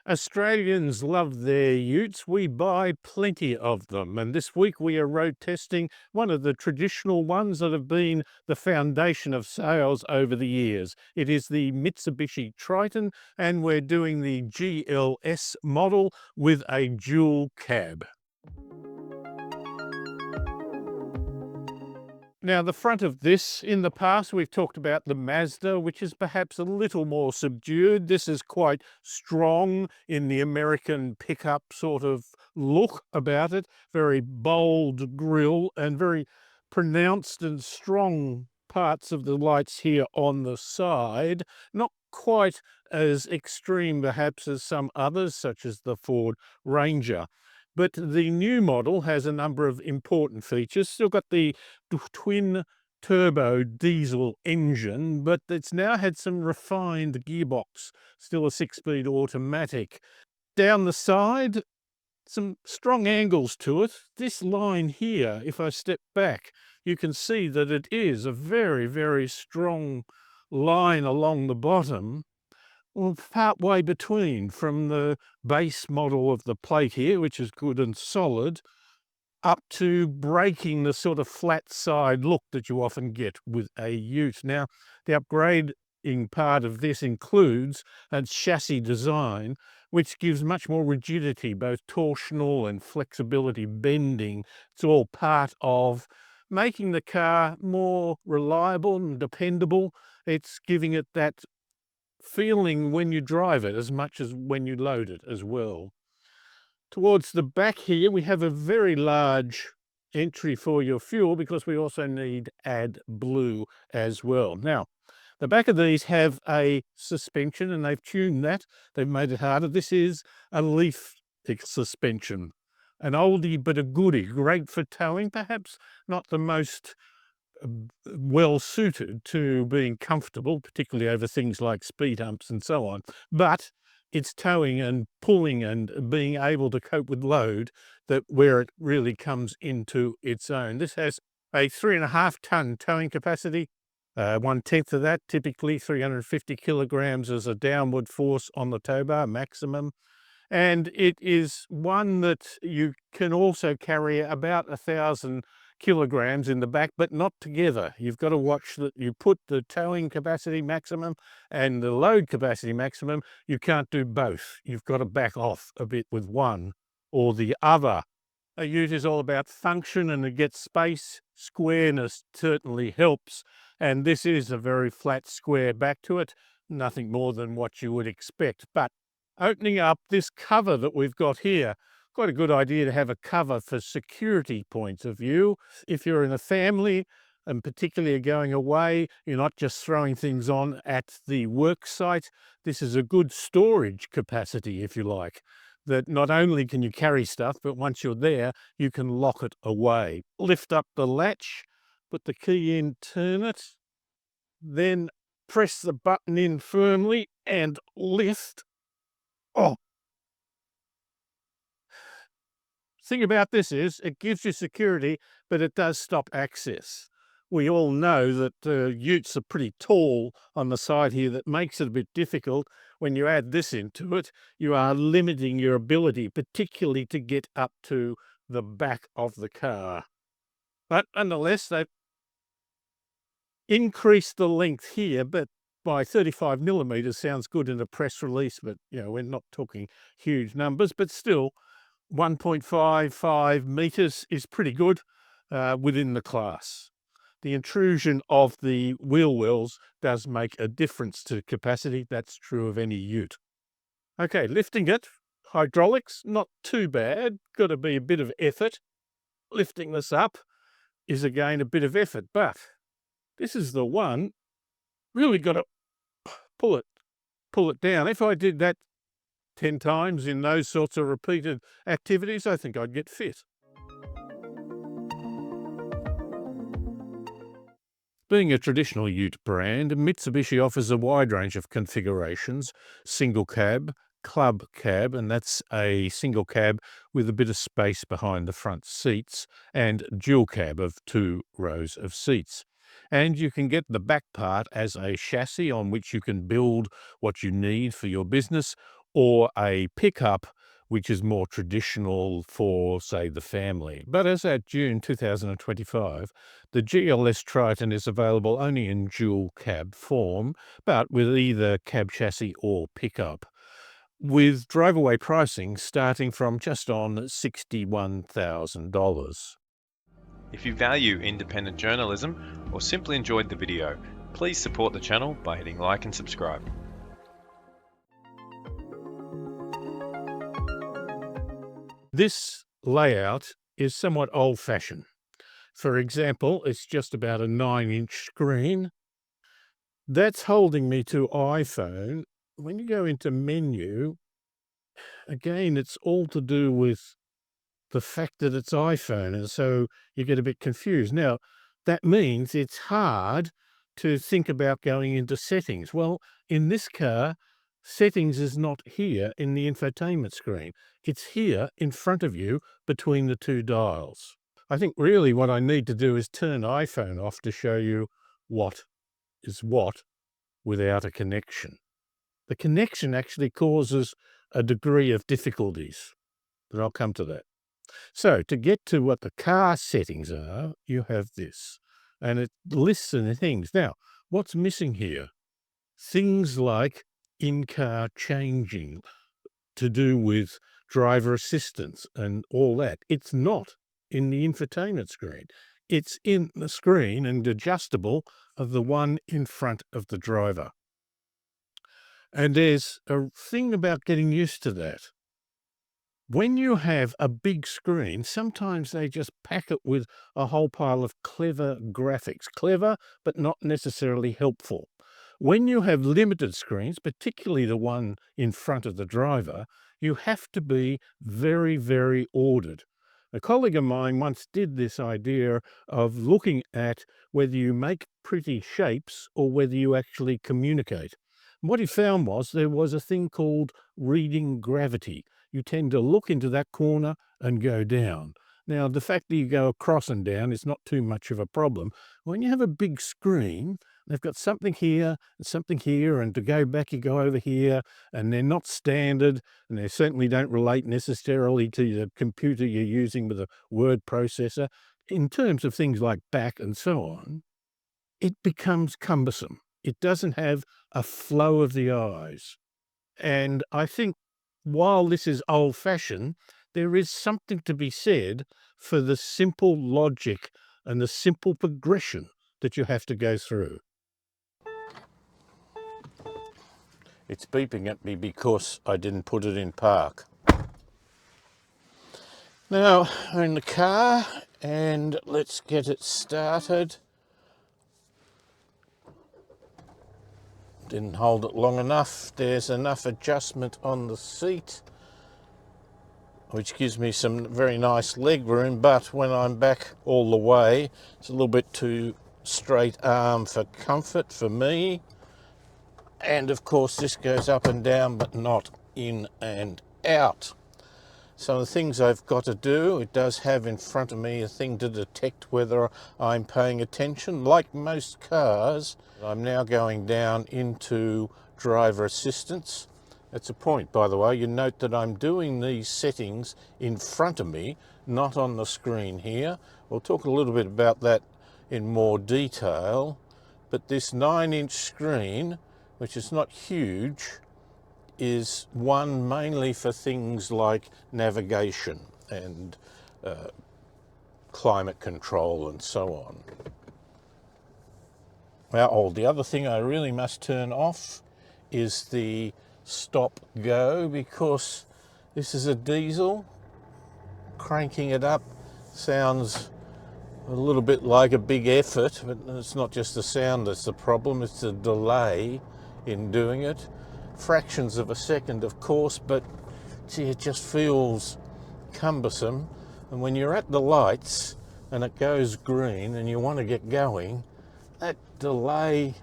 Australians love their utes. We buy plenty of them. And this week we are road testing one of the traditional ones that have been the foundation of sales over the years. It is the Mitsubishi Triton, and we're doing the GLS model with a dual cab. Now, the front of this, in the past, we've talked about the Mazda, which is perhaps a little more subdued. This is quite strong in the American pickup sort of look about it. Very bold grille and very pronounced and strong parts of the lights here on the side. Not quite as extreme, perhaps, as some others, such as the Ford Ranger. But the new model has a number of important features. Still got the twin turbo diesel engine, but it's now had some refined gearbox, still a 6-speed automatic. Down the side, some strong angles to it. This line here, if I step back, you can see that it is a very, very strong line along the bottom. Well, part way between from the base model of the plate here, which is good and solid, up to breaking the sort of flat side look that you often get with a ute. Now, the upgrading part of this includes a chassis design, which gives much more rigidity, both torsional and flexibility, bending. It's all part of making the car more reliable and dependable. It's giving it that feeling when you drive it as much as when you load it as well. Towards the back here, we have a very large entry for your fuel because we also need AdBlue as well. Now, the back of these have a suspension and they've tuned that. They've made it harder. This is a leaf suspension, an oldie but a goodie, great for towing, perhaps not the most well suited to being comfortable, particularly over things like speed humps and so on. But it's towing and pulling and being able to cope with load that where it really comes into its own. This has a 3.5-ton towing capacity. 1/10 of that, typically 350 kilograms as a downward force on the tow bar maximum. And it is one that you can also carry about 1,000 kilograms in the back, but not together. You've got to watch that you put the towing capacity maximum and the load capacity maximum. You can't do both. You've got to back off a bit with one or the other. A ute is all about function and to get space. Squareness certainly helps. And this is a very flat square back to it. Nothing more than what you would expect. But opening up this cover that we've got here, quite a good idea to have a cover for security points of view. If you're in a family and particularly are going away, you're not just throwing things on at the work site. This is a good storage capacity, if you like, that not only can you carry stuff, but once you're there, you can lock it away. Lift up the latch, put the key in, turn it, then press the button in firmly and lift. Oh, thing about this is it gives you security, but it does stop access. We all know that utes are pretty tall on the side here. That makes it a bit difficult. When you add this into it, you are limiting your ability, particularly to get up to the back of the car. But nonetheless, they've increased the length here, but by 35 millimeters sounds good in a press release, but we're not talking huge numbers, but still 1.55 meters is pretty good within the class. The intrusion of the wheel wells does make a difference to capacity. That's true of any ute. Okay, lifting it, hydraulics, not too bad. Got to be a bit of effort. Lifting this up is again a bit of effort, but this is the one, really got to pull it down. If I did that 10 times in those sorts of repeated activities, I think I'd get fit. Being a traditional ute brand, Mitsubishi offers a wide range of configurations: single cab, club cab, and that's a single cab with a bit of space behind the front seats, and dual cab of 2 rows of seats. And you can get the back part as a chassis on which you can build what you need for your business, or a pickup, which is more traditional for, say, the family. But as at June 2025, the GLS Triton is available only in dual cab form, but with either cab chassis or pickup, with drive-away pricing starting from just on $61,000. If you value independent journalism or simply enjoyed the video, please support the channel by hitting like and subscribe. This layout is somewhat old-fashioned. For example, it's just about a 9-inch screen. That's holding me to iPhone. When you go into menu, again, it's all to do with the fact that it's iPhone, and so you get a bit confused. Now, that means it's hard to think about going into settings. Well, in this car, settings is not here in the infotainment screen. It's here in front of you between the two dials. I think really what I need to do is turn iPhone off to show you what is what without a connection. The connection actually causes a degree of difficulties, but I'll come to that. So to get to what the car settings are, you have this, and it lists the things. Now, what's missing here? Things like in-car changing, to do with driver assistance and all that. It's not in the infotainment screen. It's in the screen and adjustable of the one in front of the driver. And there's a thing about getting used to that. When you have a big screen, sometimes they just pack it with a whole pile of clever graphics. Clever, but not necessarily helpful. When you have limited screens, particularly the one in front of the driver, you have to be very, very ordered. A colleague of mine once did this idea of looking at whether you make pretty shapes or whether you actually communicate. What he found was there was a thing called reading gravity. You tend to look into that corner and go down. Now, the fact that you go across and down is not too much of a problem. When you have a big screen, they've got something here and to go back you go over here, and they're not standard, and they certainly don't relate necessarily to the computer you're using with a word processor. In terms of things like back and so on, it becomes cumbersome. It doesn't have a flow of the eyes. And I think while this is old-fashioned, there is something to be said for the simple logic and the simple progression that you have to go through. It's beeping at me because I didn't put it in park. Now, I'm in the car and let's get it started. Didn't hold it long enough. There's enough adjustment on the seat, which gives me some very nice leg room, but when I'm back all the way, it's a little bit too straight arm for comfort for me. And of course this goes up and down, but not in and out. Some of the things I've got to do, it does have in front of me a thing to detect whether I'm paying attention. Like most cars, I'm now going down into driver assistance. That's a point, by the way. You note that I'm doing these settings in front of me, not on the screen here. We'll talk a little bit about that in more detail. But this 9-inch screen, which is not huge, is one mainly for things like navigation and climate control and so on. Now, the other thing I really must turn off is the stop go, because this is a diesel. Cranking it up sounds a little bit like a big effort, but it's not just the sound that's the problem, it's the delay in doing it. Fractions of a second, of course, but gee, it just feels cumbersome. And when you're at the lights and it goes green and you want to get going, that delay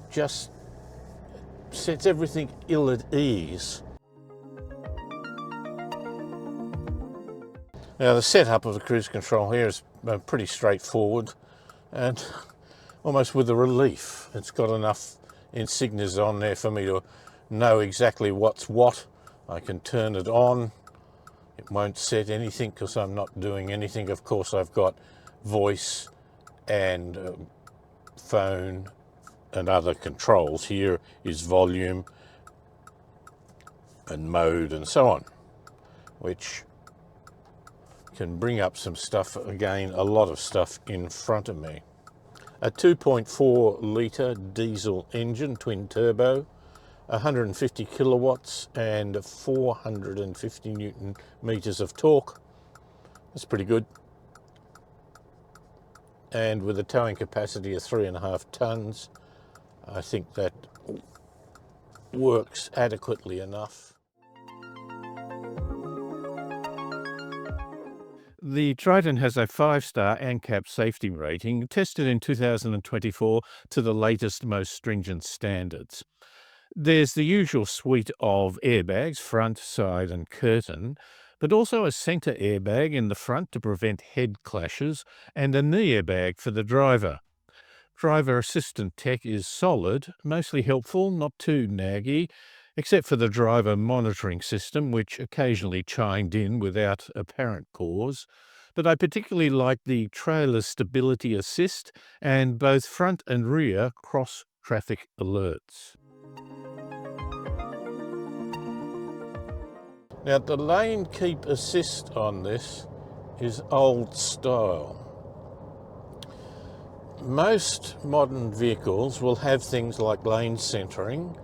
just sets everything ill at ease. Now, the setup of the cruise control here is pretty straightforward and almost with a relief. It's got enough insignias on there for me to know exactly what's what I can turn it on. It won't set anything because I'm not doing anything. Of course, I've got voice and phone and other controls. Here is volume and mode and so on, which can bring up some stuff, again, a lot of stuff in front of me. A 2.4 litre diesel engine, twin turbo, 150 kilowatts and 450 Newton meters of torque. That's pretty good. And with a towing capacity of 3.5 tons, I think that works adequately enough. The Triton has a 5-star ANCAP safety rating, tested in 2024 to the latest, most stringent standards. There's the usual suite of airbags, front, side and curtain, but also a centre airbag in the front to prevent head clashes and a knee airbag for the driver. Driver assistant tech is solid, mostly helpful, not too naggy, except for the driver monitoring system, which occasionally chimed in without apparent cause. But I particularly like the trailer stability assist and both front and rear cross traffic alerts. Now, the lane keep assist on this is old style. Most modern vehicles will have things like lane centering,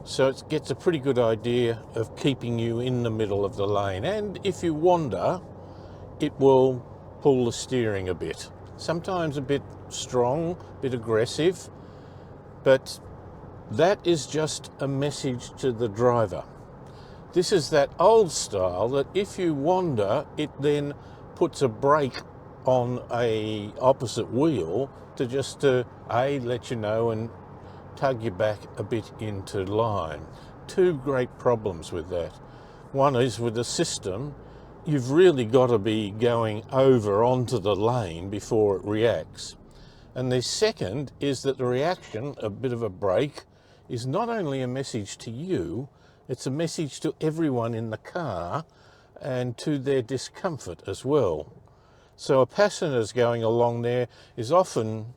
so it gets a pretty good idea of keeping you in the middle of the lane. And if you wander, it will pull the steering a bit. Sometimes a bit strong, a bit aggressive, but that is just a message to the driver. This is that old style that if you wander, it then puts a brake on a opposite wheel to just let you know and tug you back a bit into line. Two great problems with that. One is with the system, you've really got to be going over onto the lane before it reacts. And the second is that the reaction, a bit of a brake, is not only a message to you, it's a message to everyone in the car and to their discomfort as well. So a passenger's going along there is often,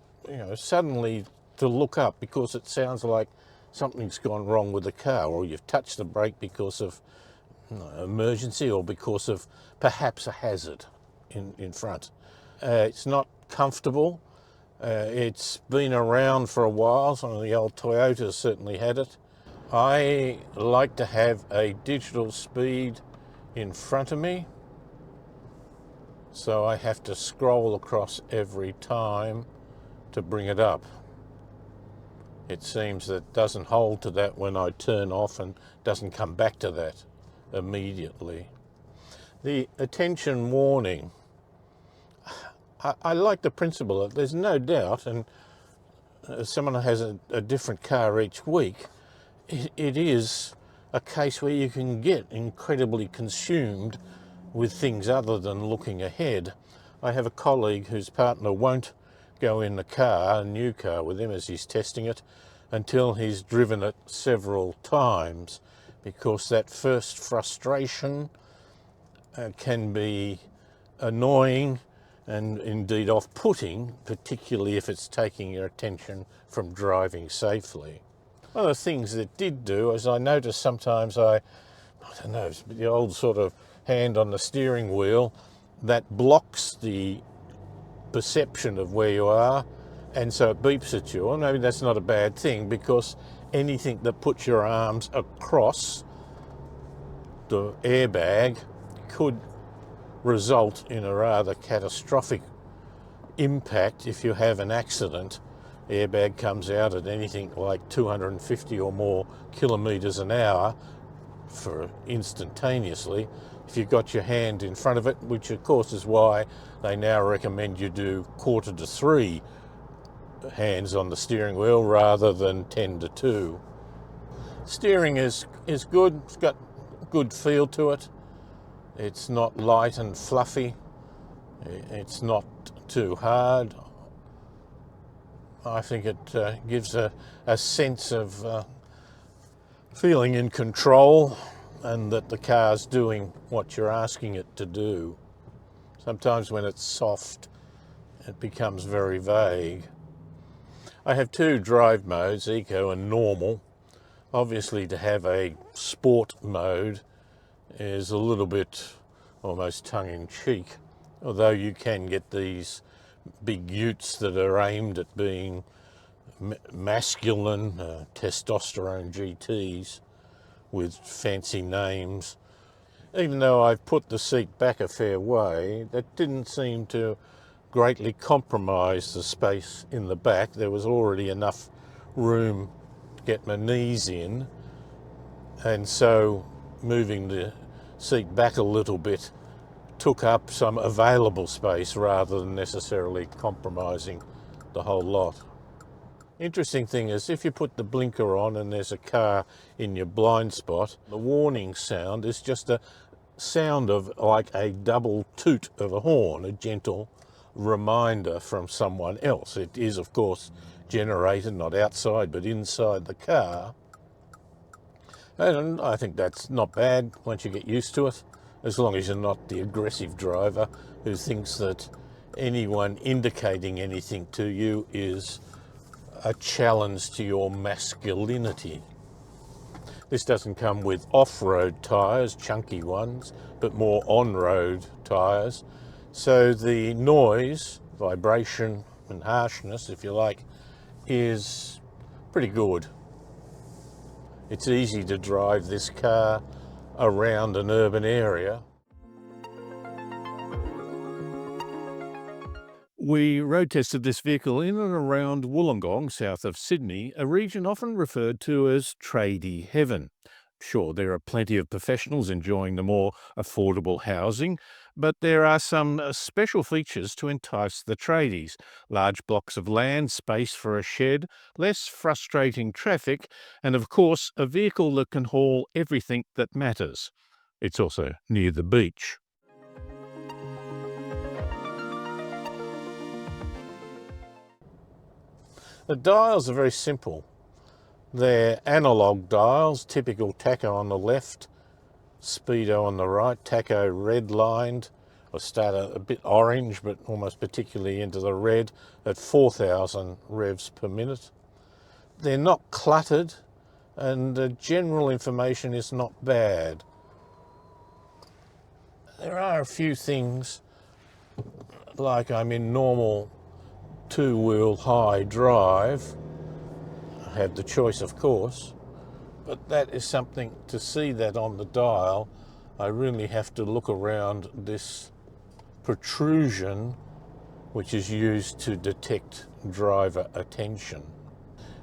suddenly to look up because it sounds like something's gone wrong with the car, or you've touched the brake because of emergency or because of perhaps a hazard in front. It's not comfortable. It's been around for a while. Some of the old Toyotas certainly had it. I like to have a digital speed in front of me, so I have to scroll across every time to bring it up. It seems that it doesn't hold to that when I turn off and doesn't come back to that immediately. The attention warning. I like the principle. There's no doubt, and as someone who has a different car each week, it is a case where you can get incredibly consumed with things other than looking ahead. I have a colleague whose partner won't go in the car, a new car with him as he's testing it, until he's driven it several times, because that first frustration can be annoying and indeed off-putting, particularly if it's taking your attention from driving safely. One of the things it did do is I noticed sometimes I don't know, the old sort of hand on the steering wheel that blocks the perception of where you are, and so it beeps at you. And maybe that's not a bad thing, because anything that puts your arms across the airbag could result in a rather catastrophic impact if you have an accident. Airbag comes out at anything like 250 or more kilometres an hour for instantaneously. If you've got your hand in front of it, which of course is why they now recommend you do 2 to 3 hands on the steering wheel rather than 10 to 2. Steering is good. It's got good feel to it. It's not light and fluffy. It's not too hard. I think it gives a sense of feeling in control, and that the car's doing what you're asking it to do. Sometimes when it's soft, it becomes very vague. I have two drive modes, eco and normal. Obviously, to have a sport mode is a little bit almost tongue-in-cheek, although you can get these big utes that are aimed at being masculine, testosterone GTs with fancy names. Even though I've put the seat back a fair way, that didn't seem to greatly compromise the space in the back. There was already enough room to get my knees in, and so moving the seat back a little bit took up some available space rather than necessarily compromising the whole lot. Interesting thing is, if you put the blinker on and there's a car in your blind spot, the warning sound is just a sound of like a double toot of a horn, a gentle reminder from someone else. It is, of course, generated not outside but inside the car. And I think that's not bad once you get used to it, as long as you're not the aggressive driver who thinks that anyone indicating anything to you is a challenge to your masculinity. This doesn't come with off-road tyres, chunky ones, but more on-road tyres. So the noise, vibration and harshness, if you like, is pretty good. It's easy to drive this car around an urban area. We road tested this vehicle in and around Wollongong, south of Sydney, a region often referred to as Tradie heaven. Sure, there are plenty of professionals enjoying the more affordable housing, but there are some special features to entice the tradies. Large blocks of land, space for a shed, less frustrating traffic, and of course, a vehicle that can haul everything that matters. It's also near the beach. The dials are very simple. They're analog dials, typical tacho on the left, speedo on the right, tacho red lined, or start a bit orange but almost particularly into the red at 4,000 revs per minute. They're not cluttered and the general information is not bad. There are a few things, like I'm in normal two-wheel high drive. I have the choice, of course, but that is something, to see that on the dial, I really have to look around this protrusion which is used to detect driver attention.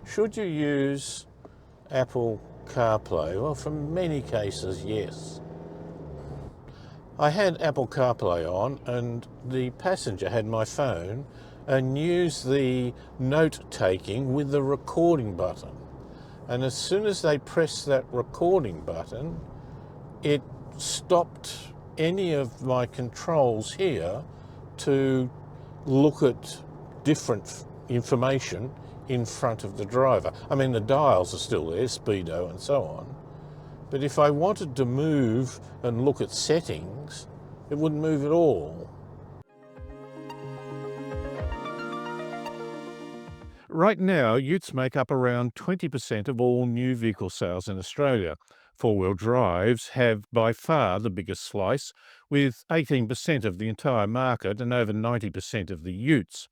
Should you use Apple CarPlay? Well, for many cases, yes. I had Apple CarPlay on and the passenger had my phone and used the note-taking with the recording button. And as soon as they pressed that recording button, it stopped any of my controls here to look at different information in front of the driver. I mean, the dials are still there, speedo and so on. But if I wanted to move and look at settings, it wouldn't move at all. Right now, Utes make up around 20% of all new vehicle sales in Australia. Four-wheel drives have by far the biggest slice, with 18% of the entire market and over 90% of the Utes.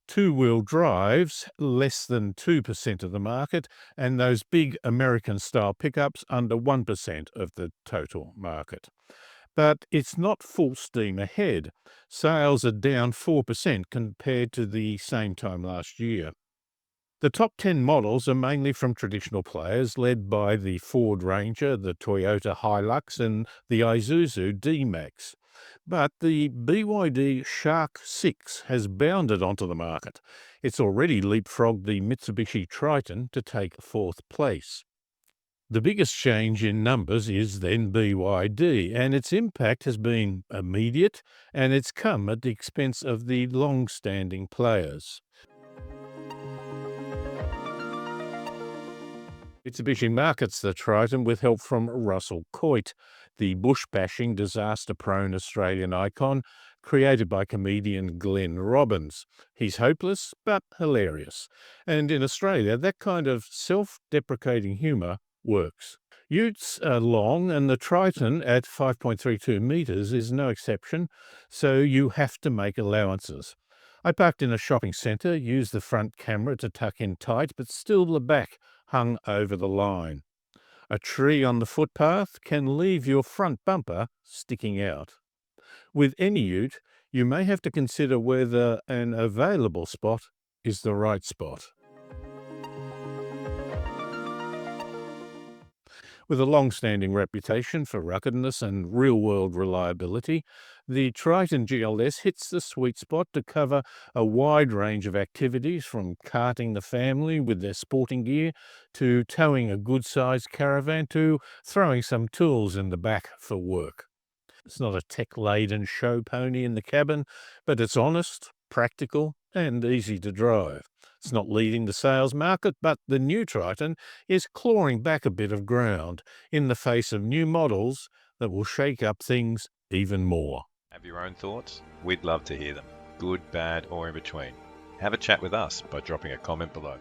Two-wheel drives, less than 2% of the market, and those big American-style pickups, under 1% of the total market. But it's not full steam ahead. Sales are down 4% compared to the same time last year. The top 10 models are mainly from traditional players, led by the Ford Ranger, the Toyota Hilux, and the IsuzuDMax. But the BYD Shark 6 has bounded onto the market. It's already leapfrogged the Mitsubishi Triton to take fourth place. The biggest change in numbers is then BYD, and its impact has been immediate, and it's come at the expense of the long-standing players. Mitsubishi markets the Triton with help from Russell Coight, the bush-bashing, disaster-prone Australian icon created by comedian Glenn Robbins. He's hopeless but hilarious. And in Australia, that kind of self-deprecating humour works. Utes are long, and the Triton at 5.32 metres is no exception, so you have to make allowances. I parked in a shopping centre, used the front camera to tuck in tight, but still the back hung over the line. A tree on the footpath can leave your front bumper sticking out. With any ute, you may have to consider whether an available spot is the right spot. With a long-standing reputation for ruggedness and real-world reliability, the Triton GLS hits the sweet spot to cover a wide range of activities, from carting the family with their sporting gear to towing a good-sized caravan to throwing some tools in the back for work. It's not a tech-laden show pony in the cabin, but it's honest, practical, and easy to drive. It's not leading the sales market, but the new Triton is clawing back a bit of ground in the face of new models that will shake up things even more. Have your own thoughts? We'd love to hear them, good, bad, or in between. Have a chat with us by dropping a comment below.